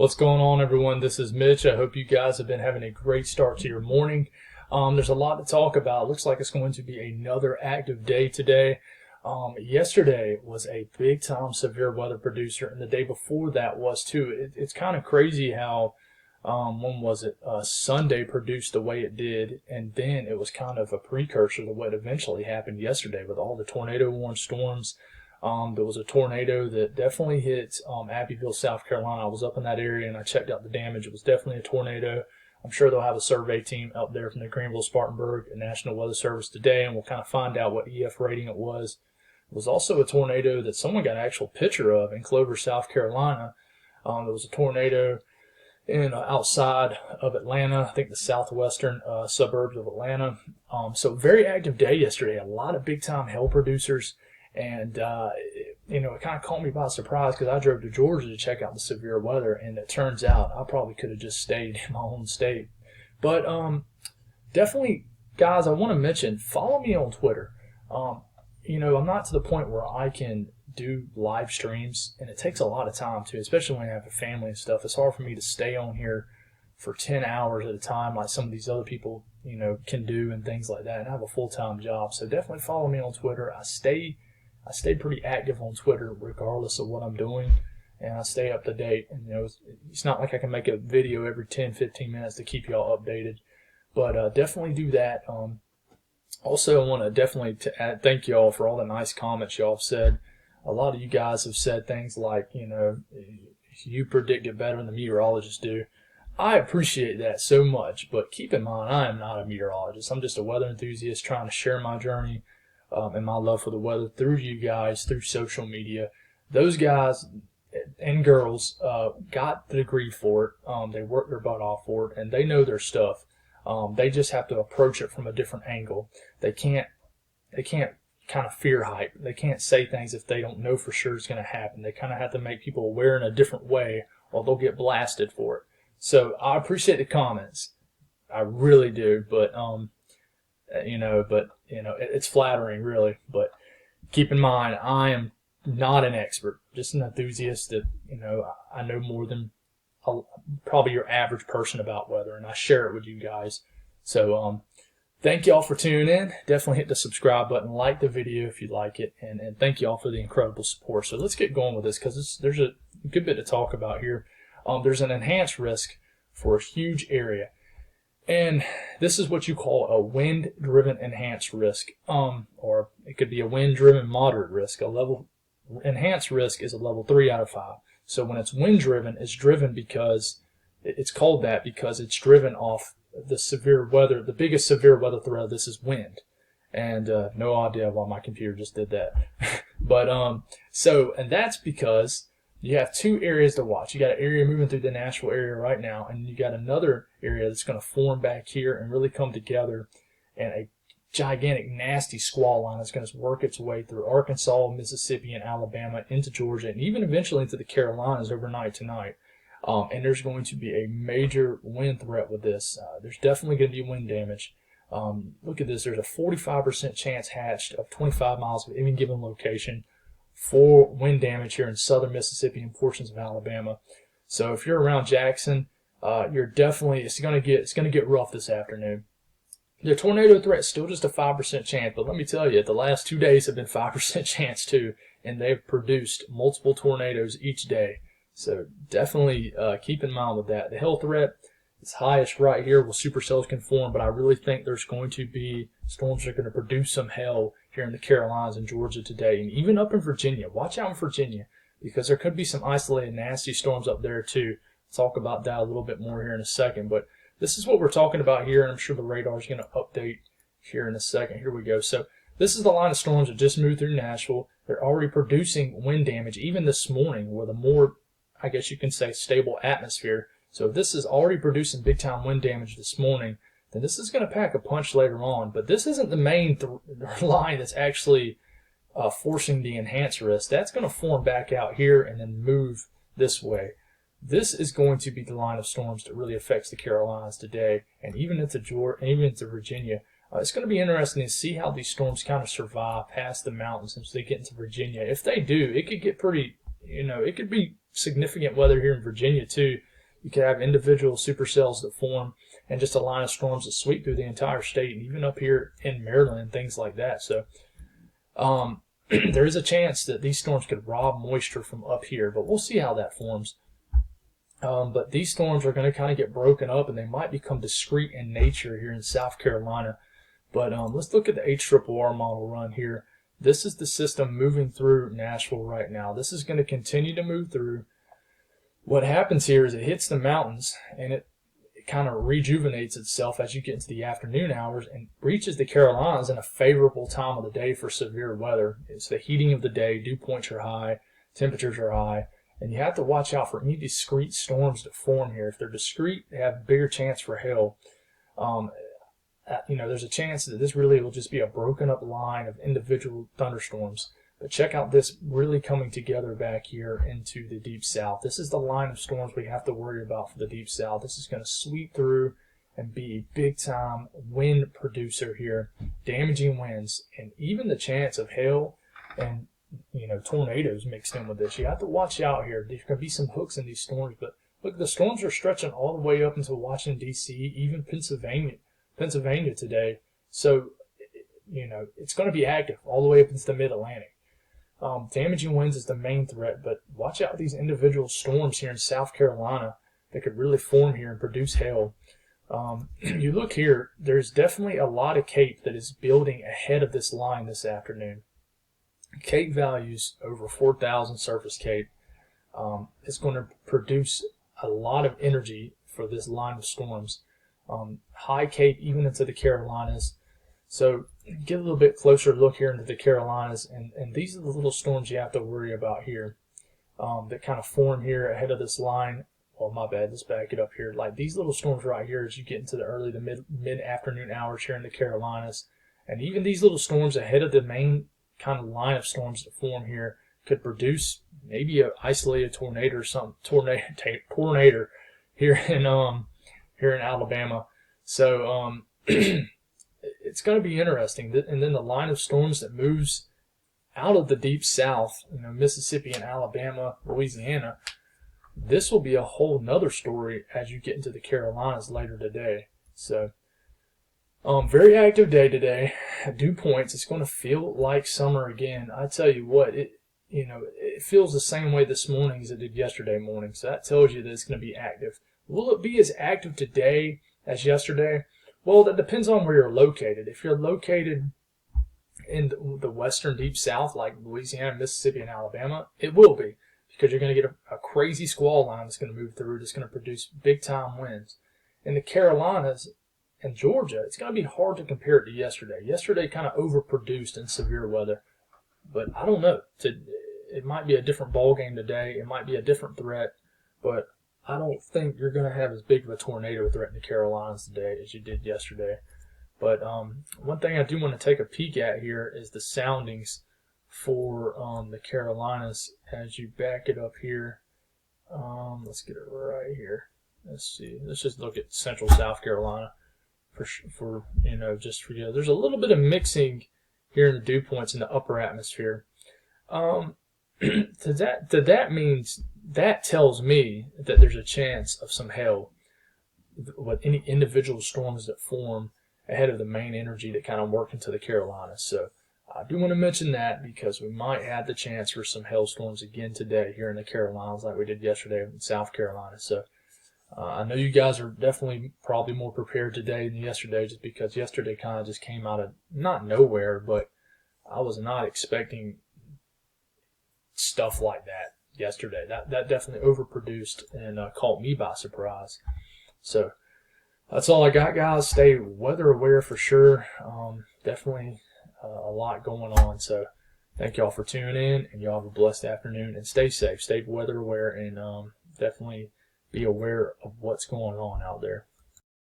What's going on, everyone? This is Mitch. I hope you guys have been having a great start to your morning. There's a lot to talk about. Looks like it's going to be another active day today. Yesterday was a big time severe weather producer, and the day before that was too. It's kind of crazy how, when was it? Sunday produced the way it did, and then it was kind of a precursor to what eventually happened yesterday with all the tornado warned storms. There was a tornado that definitely hit Abbeville, South Carolina. I was up in that area and I checked out the damage. It was definitely a tornado. I'm sure they'll have a survey team up there from the Greenville Spartanburg National Weather Service today, and we'll kind of find out what EF rating it was. It was also a tornado that someone got an actual picture of in Clover, South Carolina. There was a tornado outside of Atlanta, I think the southwestern suburbs of Atlanta. So very active day yesterday. A lot of big time hail producers. And, it kind of caught me by surprise because I drove to Georgia to check out the severe weather, and it turns out I probably could have just stayed in my own state. But definitely, guys, I want to mention, follow me on Twitter. I'm not to the point where I can do live streams, and it takes a lot of time too, especially when I have a family and stuff. It's hard for me to stay on here for 10 hours at a time like some of these other people, can do and things like that. And I have a full-time job, so definitely follow me on Twitter. I stay pretty active on Twitter regardless of what I'm doing, and I stay up to date. And it's not like I can make a video every 10-15 minutes to keep y'all updated, but definitely do that. Also, I want to definitely thank y'all for all the nice comments y'all have said. A lot of you guys have said things like, you predict it better than the meteorologists do. I appreciate that so much, but keep in mind, I am not a meteorologist. I'm just a weather enthusiast trying to share my journey and my love for the weather through you guys, through social media. Those guys and girls got the degree for it. They worked their butt off for it, and they know their stuff. They just have to approach it from a different angle. They can't kind of fear hype. They can't say things if they don't know for sure it's going to happen. They kind of have to make people aware in a different way, or they'll get blasted for it. So I appreciate the comments. I really do, but it's flattering, really. But keep in mind, I am not an expert, just an enthusiast that, I know more than probably your average person about weather, and I share it with you guys. So thank y'all for tuning in. Definitely hit the subscribe button, like the video if you like it, and thank y'all for the incredible support. So let's get going with this because there's a good bit to talk about here. There's an enhanced risk for a huge area. And this is what you call a wind-driven enhanced risk, or it could be a wind-driven moderate risk. A level enhanced risk is a level 3 out of 5. So when it's wind-driven, it's driven because it's called that because it's driven off the severe weather. The biggest severe weather threat of this is wind, and no idea why my computer just did that. But and that's because you have two areas to watch. You got an area moving through the Nashville area right now, and you got another area that's going to form back here and really come together, and a gigantic, nasty squall line is going to work its way through Arkansas, Mississippi, and Alabama into Georgia, and even eventually into the Carolinas overnight tonight. And there's going to be a major wind threat with this. There's definitely going to be wind damage. Look at this. There's a 45% chance hatched of 25 miles of any given location for wind damage here in southern Mississippi and portions of Alabama. So if you're around Jackson, it's going to get rough this afternoon. The tornado threat is still just a 5% chance, but let me tell you, the last 2 days have been 5% chance too, and they've produced multiple tornadoes each day. So definitely keep in mind with that. The hail threat is highest right here where supercells can form, but I really think there's going to be storms that are going to produce some hail here in the Carolinas and Georgia today, and even up in Virginia. Watch out in Virginia because there could be some isolated nasty storms up there too. I'll talk about that a little bit more here in a second, but this is what we're talking about here, and I'm sure the radar is going to update here in a second. Here we go. So this is the line of storms that just moved through Nashville. They're already producing wind damage even this morning with a more, I guess you can say, stable atmosphere. So if this is already producing big-time wind damage this morning, then this is going to pack a punch later on. But this isn't the main line that's actually forcing the enhanced risk. That's going to form back out here and then move this way. This is going to be the line of storms that really affects the Carolinas today, and even into Georgia, even into Virginia. It's going to be interesting to see how these storms kind of survive past the mountains once they get into Virginia. If they do, it could get pretty, it could be significant weather here in Virginia too. You could have individual supercells that form and just a line of storms that sweep through the entire state, and even up here in Maryland and things like that. So there is a chance that these storms could rob moisture from up here, but we'll see how that forms. But these storms are going to kind of get broken up, and they might become discrete in nature here in South Carolina. But let's look at the HRRR model run here. This is the system moving through Nashville right now. This is going to continue to move through. What happens here is it hits the mountains, and it kind of rejuvenates itself as you get into the afternoon hours and reaches the Carolinas in a favorable time of the day for severe weather. It's the heating of the day, dew points are high, temperatures are high, and you have to watch out for any discrete storms that form here. If they're discrete, they have a bigger chance for hail. There's a chance that this really will just be a broken up line of individual thunderstorms. But check out this really coming together back here into the Deep South. This is the line of storms we have to worry about for the Deep South. This is going to sweep through and be a big-time wind producer here, damaging winds, and even the chance of hail and tornadoes mixed in with this. You have to watch out here. There's going to be some hooks in these storms, but look, the storms are stretching all the way up into Washington, D.C., even Pennsylvania today. So, it's going to be active all the way up into the mid-Atlantic. Damaging winds is the main threat, but watch out these individual storms here in South Carolina that could really form here and produce hail. You look here, there's definitely a lot of CAPE that is building ahead of this line this afternoon. CAPE values over 4,000 surface CAPE. It's going to produce a lot of energy for this line of storms. High CAPE even into the Carolinas. So get a little bit closer look here into the Carolinas, and these are the little storms you have to worry about here that kind of form here ahead of this line. Well, my bad, let's back it up here. Like these little storms right here as you get into the early to mid-afternoon hours here in the Carolinas. And even these little storms ahead of the main kind of line of storms that form here could produce maybe an isolated tornado or something, tornado here in Alabama. So it's going to be interesting. And then the line of storms that moves out of the Deep South, Mississippi and Alabama, Louisiana, this will be a whole nother story as you get into the Carolinas later today. So very active day today. Dew points, it's going to feel like summer again. I tell you what, it feels the same way this morning as it did yesterday morning. So that tells you that it's going to be active. Will it be as active today as yesterday? Well, that depends on where you're located. If you're located in the western Deep South, like Louisiana, Mississippi, and Alabama, it will be, because you're going to get a crazy squall line that's going to move through. That's going to produce big-time winds. In the Carolinas and Georgia, it's going to be hard to compare it to yesterday. Yesterday kind of overproduced in severe weather, but I don't know. It might be a different ball game today. It might be a different threat, but I don't think you're going to have as big of a tornado threat in the Carolinas today as you did yesterday. But one thing I do want to take a peek at here is the soundings for the Carolinas as you back it up here. Let's get it right here. Let's see. Let's just look at central South Carolina just for you. There's a little bit of mixing here in the dew points in the upper atmosphere. That means that tells me that there's a chance of some hail with any individual storms that form ahead of the main energy that kind of work into the Carolinas. So I do want to mention that because we might have the chance for some hailstorms again today here in the Carolinas like we did yesterday in South Carolina. So I know you guys are definitely probably more prepared today than yesterday, just because yesterday kind of just came out of not nowhere, but I was not expecting stuff like that yesterday. That definitely overproduced and caught me by surprise. So that's all I got, guys. Stay weather aware for sure. Definitely a lot going on. So thank y'all for tuning in, and y'all have a blessed afternoon, and stay safe, stay weather aware, and definitely be aware of what's going on out there.